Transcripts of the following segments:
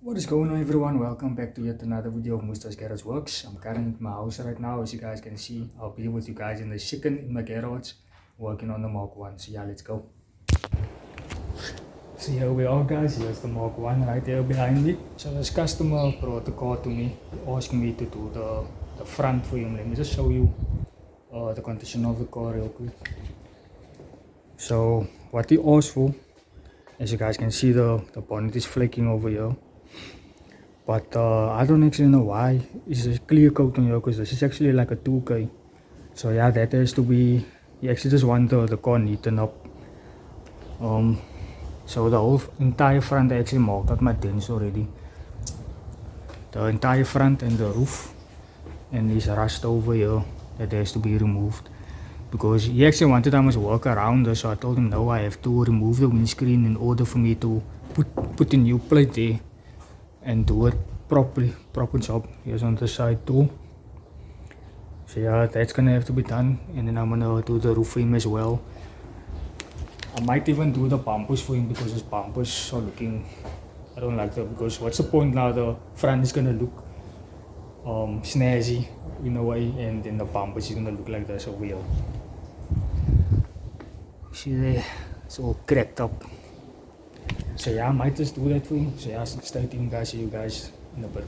What is going on, everyone? Welcome back to yet another video of Musta's Garage Works. I'm currently in my house right now. As you guys can see, I'll be with you guys in the chicken in my garage working on the Mark 1. So yeah, let's go. So here we are, guys. Here's the Mark 1 right there behind me. So this customer brought the car to me. He asked me to do the front for him. Let me just show you the condition of the car real quick. So what he asked for, as you guys can see, the bonnet is flaking over here. But I don't actually know why it's a clear coat on here, because this is actually like a 2K. So yeah, that has to be, you actually just want the car neatened up. So the whole entire front, I actually marked out my dents already. The entire front and the roof, and this rust over here that has to be removed. Because he actually wanted I must work around this, so I told him no, I have to remove the windscreen in order for me to put a new plate there and do it proper job. Here's on the side too. So yeah, that's gonna have to be done, and then I'm gonna do the roof for him as well. I might even do the bumpers for him, because his bumpers are looking, I don't like that, because what's the point now? The front is gonna look snazzy in a way, and then the bumpers is gonna look like this over here. See there, it's all cracked up. So yeah, I might just do that for him. So yeah, stay tuned, guys. See you guys in a bit.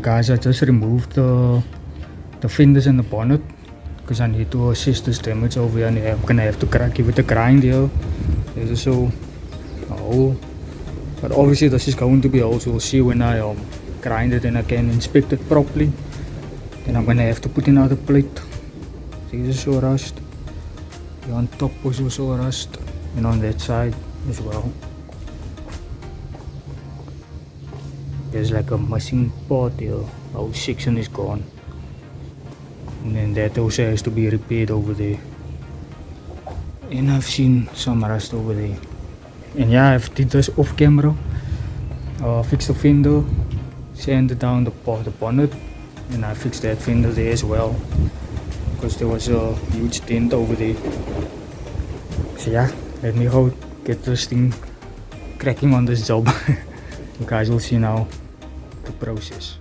Guys, I just removed the fenders and the bonnet, because I need to assess this damage over here, and I'm gonna have to give it a grind here. There's also a hole, but obviously this is going to be also, we'll see when I grind it and I can inspect it properly. Then I'm gonna have to put in another plate. See, this is also rust. Here on top was also rust, and on that side as well. There's like a missing part here. The whole section is gone, and then that also has to be repaired over there. And I've seen some rust over there. And yeah, I've did this off camera. Fixed the fender, sanded down the bonnet, and I fixed that fender there as well, because there was a huge dent over there. So yeah, let me go get this thing cracking on this job. You guys will see now the process.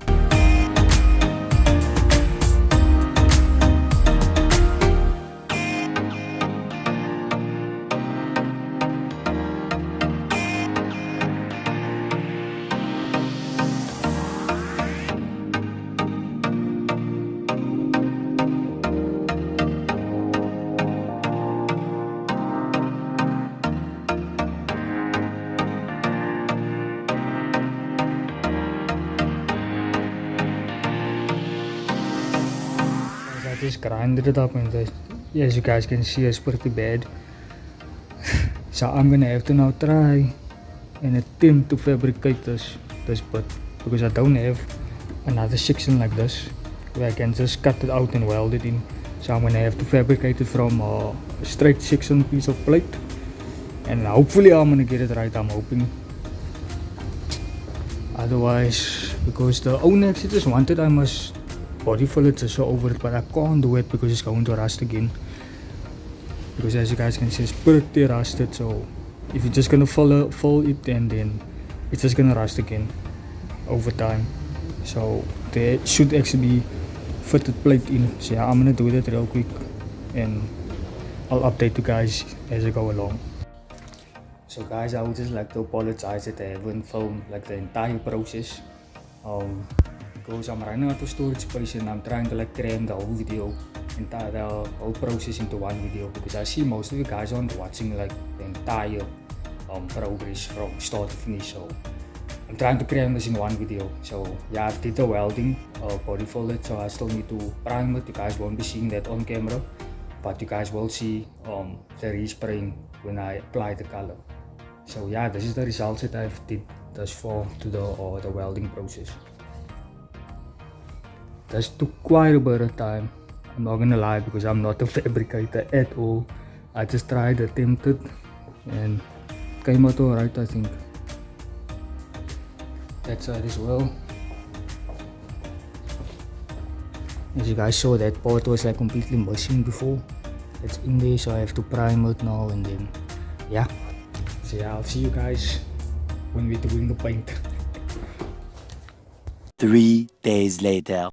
Just grinded it up, and as you guys can see, it's pretty bad. So I'm gonna have to now try and attempt to fabricate this bit, because I don't have another section like this where I can just cut it out and weld it in. So I'm gonna have to fabricate it from a straight section piece of plate, and hopefully I'm gonna get it right. I'm hoping. Otherwise, because the owner actually just wanted I must body fill it just over it, but I can't do it because it's going to rust again. because as you guys can see it's pretty rusted, so if you're just gonna fold it and then it's just gonna rust again over time. So there should actually be fitted plate in. So yeah, I'm gonna do that real quick and I'll update you guys as I go along. So guys, I would just like to apologize that I haven't filmed like the entire process, because I'm running out of storage space and I'm trying to like cram the whole video, the whole process into one video, because I see most of you guys aren't watching like the entire progress from start to finish. So I'm trying to cram this in one video. So yeah, I did the welding, body folded, so I still need to prime it. You guys won't be seeing that on camera, but you guys will see the respraying when I apply the color. So yeah, this is the results that I've did thus far to the welding process. This took quite a bit of time, I'm not gonna lie, because I'm not a fabricator at all. I just tried, attempted, and came out alright, I think. That side as well. As you guys saw, that part was like completely missing before. It's in there, so I have to prime it now, and then yeah. So yeah, I'll see you guys when we're doing the paint. 3 days later.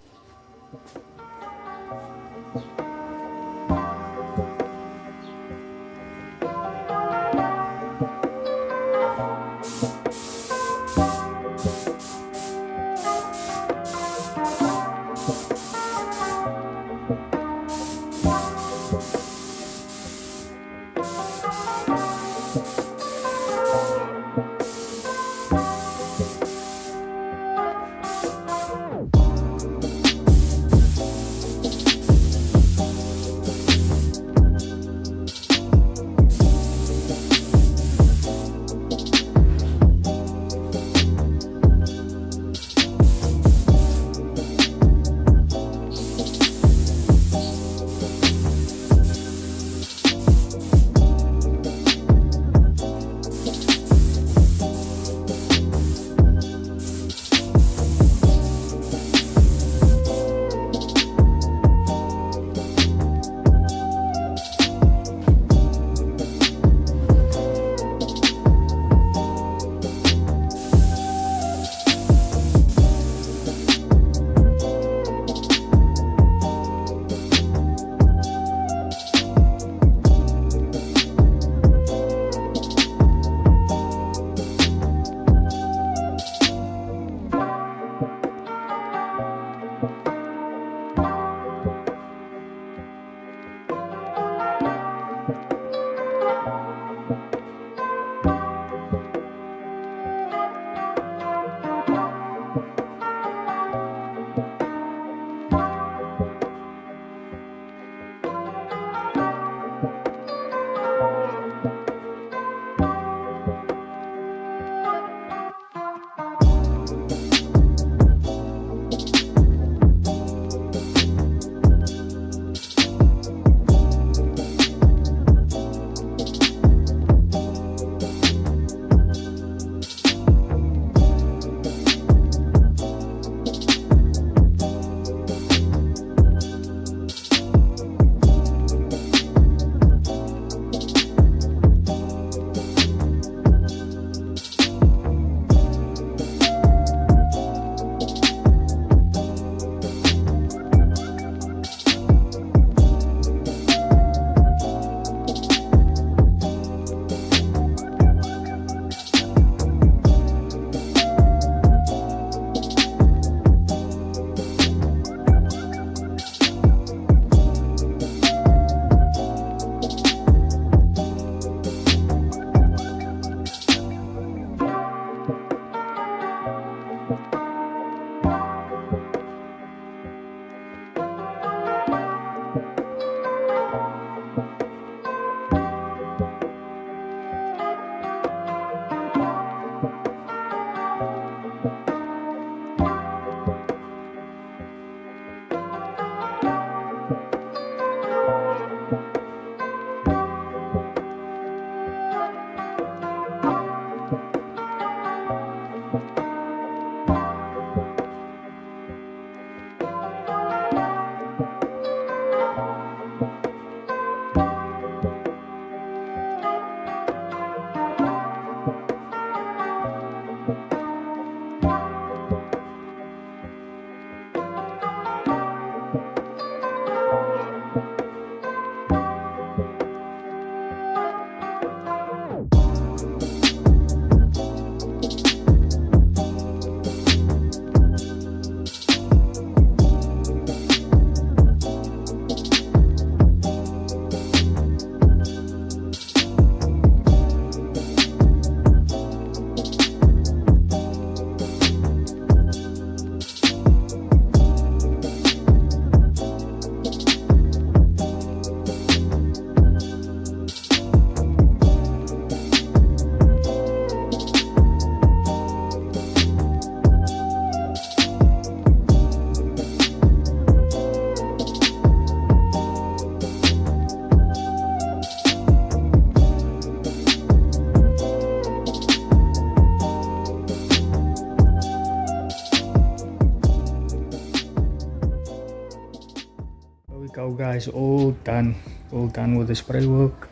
go guys, all done with the spray work.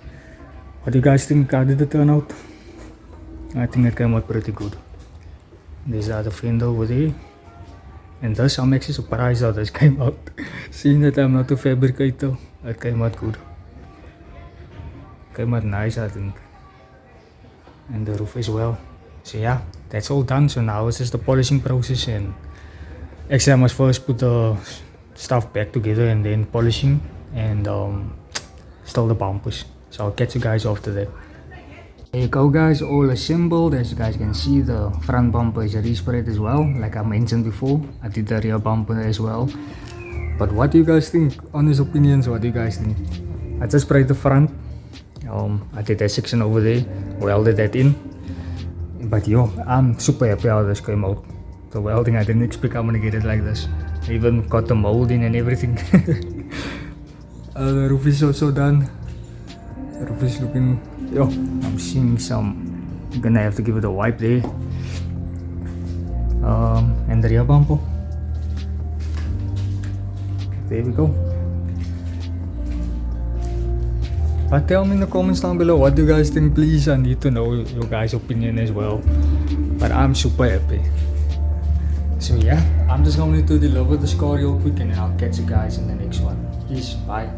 What do you guys think? How did it turn out? I think it came out pretty good. There's the other fender over there, and thus I'm actually surprised how this came out. Seeing that I'm not a fabricator, it came out good. Came out nice, I think, and the roof as well. So yeah, that's all done. So now it's just the polishing process, and actually I must first put the stuff back together and then polishing and still the bumpers. So I'll catch you guys after that. There you go guys, all assembled. As you guys can see, the front bumper is resprayed as well, like I mentioned before. I did the rear bumper as well. But what do you guys think? Honest opinions, what do you guys think? I just sprayed the front. I did that section over there, welded that in. But yo, I'm super happy how this came out. The welding, I didn't expect I'm gonna get it like this. I even got the molding and everything. The roof is also done. The roof is looking, yo, I'm seeing some, I'm gonna have to give it a wipe there. And the rear bumper. There we go. But tell me in the comments down below, what do you guys think? Please, I need to know your guys' opinion as well. But I'm super happy. So yeah, I'm just going to deliver this car real quick, and then I'll catch you guys in the next one. Peace, bye.